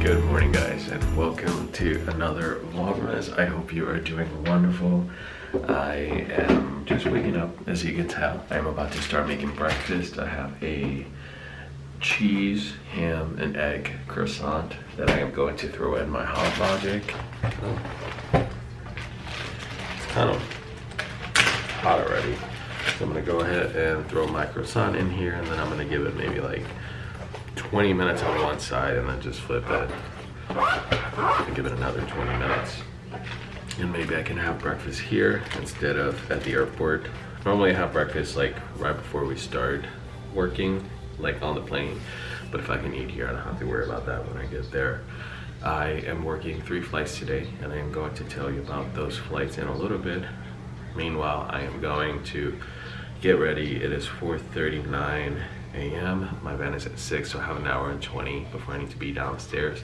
Good morning guys, and welcome to another Vlogmas. I hope you are doing wonderful. I am just waking up, as you can tell. I'm about to start making breakfast. I have a cheese, ham, and egg croissant that I am going to throw in my Hot Logic. It's kind of hot already. So I'm gonna go ahead and throw my croissant in here, and then I'm gonna give it maybe like 20 minutes on one side and then just flip it and give it another 20 minutes. And maybe I can have breakfast here instead of at the airport. Normally I have breakfast like right before we start working, like on the plane. But if I can eat here, I don't have to worry about that when I get there. I am working 3 flights today, and I am going to tell you about those flights in a little bit. Meanwhile, I am going to get ready. It is 4:39 a.m. My van is at 6, so I have an hour and 20 before I need to be downstairs.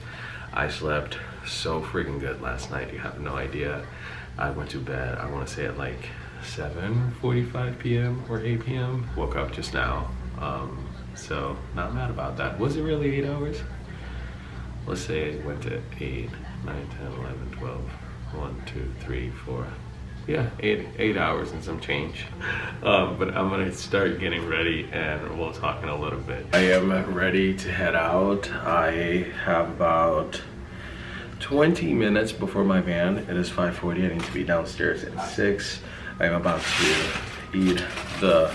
I slept so freaking good last night, you have no idea. I went to bed, I want to say at like 7:45 p.m. or 8 p.m. Woke up just now, so not mad about that. Was it really 8 hours? Let's say I went to 8, 9, 10, 11, 12, 1, 2, 3, 4. Yeah, 8 hours and some change. But I'm gonna start getting ready and we'll talk in a little bit. I am ready to head out. I have about 20 minutes before my van. It is 5:40. I need to be downstairs at 6. I'm about to eat the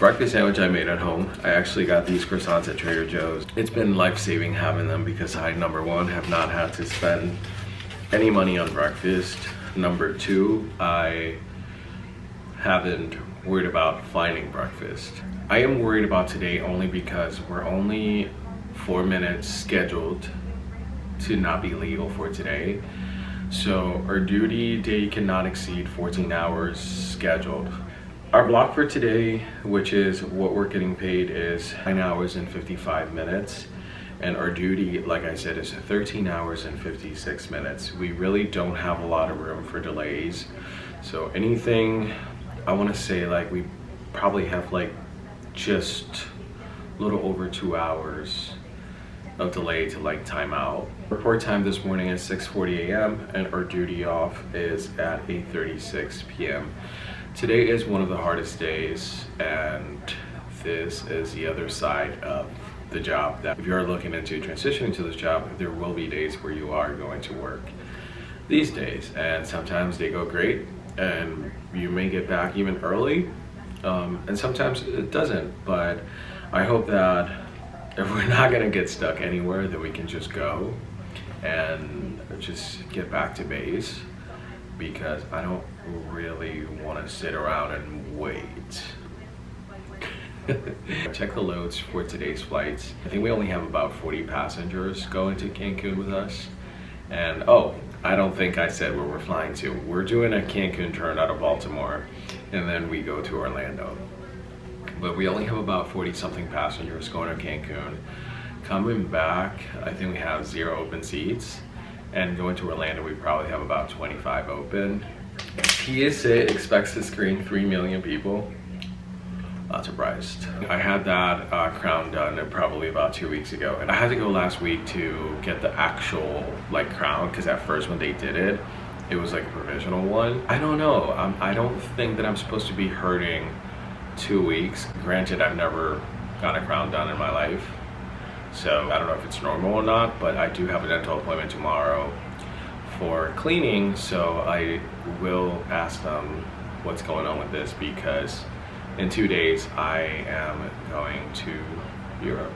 breakfast sandwich I made at home. I actually got these croissants at Trader Joe's. It's been life-saving having them because I, number one, have not had to spend any money on breakfast. Number 2, I haven't worried about finding breakfast. I am worried about today only because we're only 4 minutes scheduled to not be legal for today. So our duty day cannot exceed 14 hours scheduled. Our block for today, which is what we're getting paid, is 9 hours and 55 minutes. And our duty, like I said, is 13 hours and 56 minutes. We really don't have a lot of room for delays. So anything, I want to say like we probably have like just a little over 2 hours of delay to like time out. Report time this morning is 6:40 a.m. and our duty off is at 8:36 p.m. Today is one of the hardest days, and this is the other side of the job, that if you're looking into transitioning to this job, there will be days where you are going to work these days, and sometimes they go great and you may get back even early, and sometimes it doesn't. But I hope that if we're not going to get stuck anywhere, that we can just go and just get back to base, because I don't really want to sit around and wait. Check the loads for today's flights. I think we only have about 40 passengers going to Cancun with us. And oh, I don't think I said where we're flying to. We're doing a Cancun turn out of Baltimore, and then we go to Orlando. But we only have about 40 something passengers going to Cancun. Coming back, I think we have 0 open seats. And going to Orlando, we probably have about 25 open. TSA expects to screen 3 million people. Not surprised. I had that crown done probably about 2 weeks ago, and I had to go last week to get the actual like crown, because at first when they did it, it was like a provisional one. I don't know. I don't think that I'm supposed to be hurting 2 weeks. Granted, I've never got a crown done in my life, so I don't know if it's normal or not, but I do have a dental appointment tomorrow for cleaning, so I will ask them what's going on with this, because in 2 days, I am going to Europe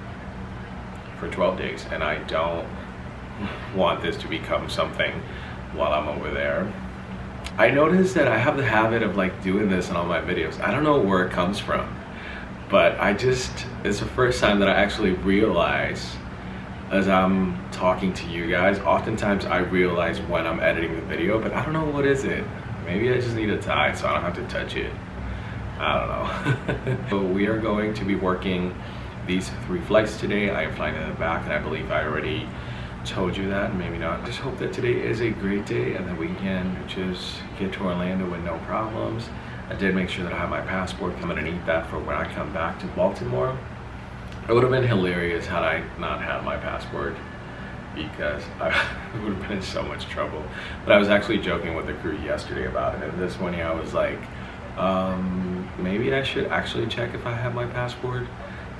for 12 days, and I don't want this to become something while I'm over there. I noticed that I have the habit of like doing this in all my videos. I don't know where it comes from, but it's the first time that I actually realize as I'm talking to you guys. Oftentimes I realize when I'm editing the video, but I don't know what is it. Maybe I just need a tie so I don't have to touch it. I don't know. So we are going to be working these 3 flights today. I am flying in the back, and I believe I already told you that, maybe not. Just hope that today is a great day and that we can just get to Orlando with no problems. I did make sure that I have my passport. I'm gonna need that for when I come back to Baltimore. It would have been hilarious had I not had my passport because I would have been in so much trouble. But I was actually joking with the crew yesterday about it, and this morning I was like, maybe I should actually check if I have my passport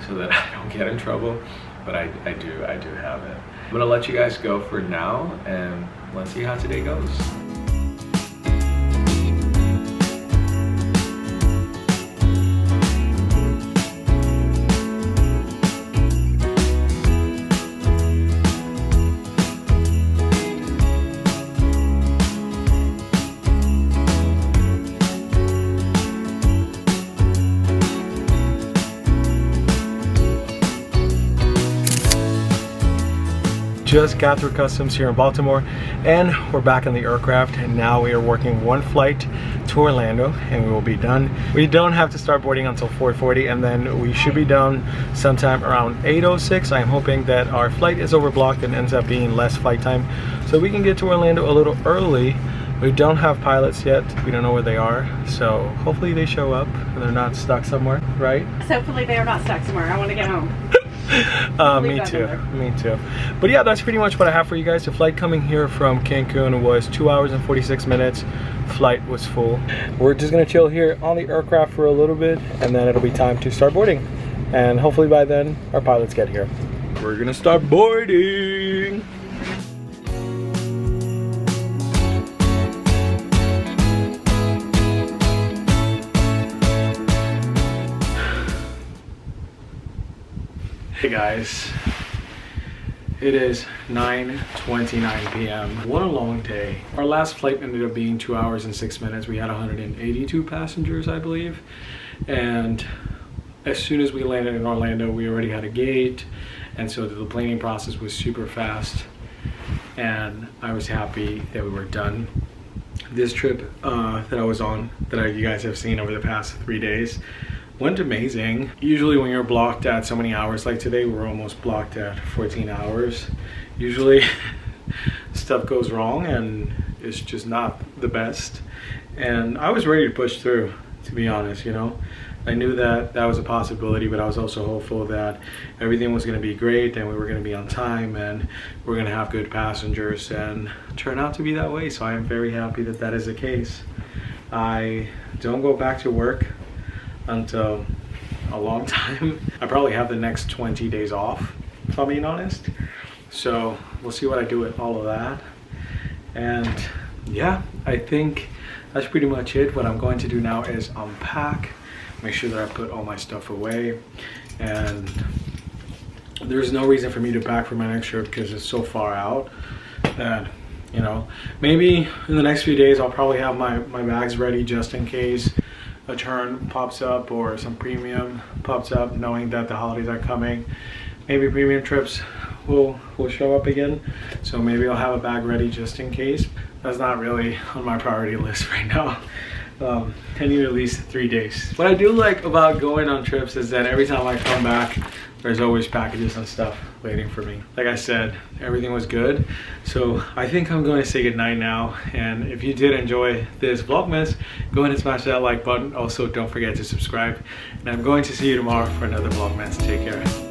so that I don't get in trouble. But I do have it. I'm gonna let you guys go for now, and let's see how today goes. Just got through customs here in Baltimore, and we're back on the aircraft, and now we are working one flight to Orlando, and we will be done. We don't have to start boarding until 4:40, and then we should be done sometime around 8:06. I'm hoping that our flight is overblocked and ends up being less flight time, so we can get to Orlando a little early. We don't have pilots yet. We don't know where they are, so hopefully they show up and they're not stuck somewhere, right? Hopefully they are not stuck somewhere. I want to get home. Me too. But yeah, that's pretty much what I have for you guys. The flight coming here from Cancun was 2 hours and 46 minutes. Flight was full. We're just gonna chill here on the aircraft for a little bit, and then it'll be time to start boarding. And hopefully by then our pilots get here. We're gonna start boarding. Hey guys, it is 9:29 p.m. What a long day. Our last flight ended up being 2 hours and 6 minutes. We had 182 passengers, I believe. And as soon as we landed in Orlando, we already had a gate. And so the planing process was super fast. And I was happy that we were done. This trip that I was on, that you guys have seen over the past 3 days, went amazing. Usually when you're blocked at so many hours, like today we're almost blocked at 14 hours. Usually stuff goes wrong and it's just not the best. And I was ready to push through, to be honest, you know. I knew that that was a possibility, but I was also hopeful that everything was gonna be great and we were gonna be on time and we're gonna have good passengers, and it turned out to be that way. So I am very happy that that is the case. I don't go back to work until a long time. I probably have the next 20 days off, if I'm being honest. So we'll see what I do with all of that. And yeah, I think that's pretty much it. What I'm going to do now is unpack, make sure that I put all my stuff away. And there's no reason for me to pack for my next trip because it's so far out that, you know, maybe in the next few days I'll probably have my bags ready just in case a turn pops up or some premium pops up, knowing that the holidays are coming. Maybe premium trips will show up again, so maybe I'll have a bag ready just in case. That's not really on my priority list right now. I need at least 3 days. What I do like about going on trips is that every time I come back, there's always packages and stuff waiting for me. Like I said, everything was good. So I think I'm going to say goodnight now. And if you did enjoy this Vlogmas, go ahead and smash that like button. Also, don't forget to subscribe. And I'm going to see you tomorrow for another Vlogmas. Take care.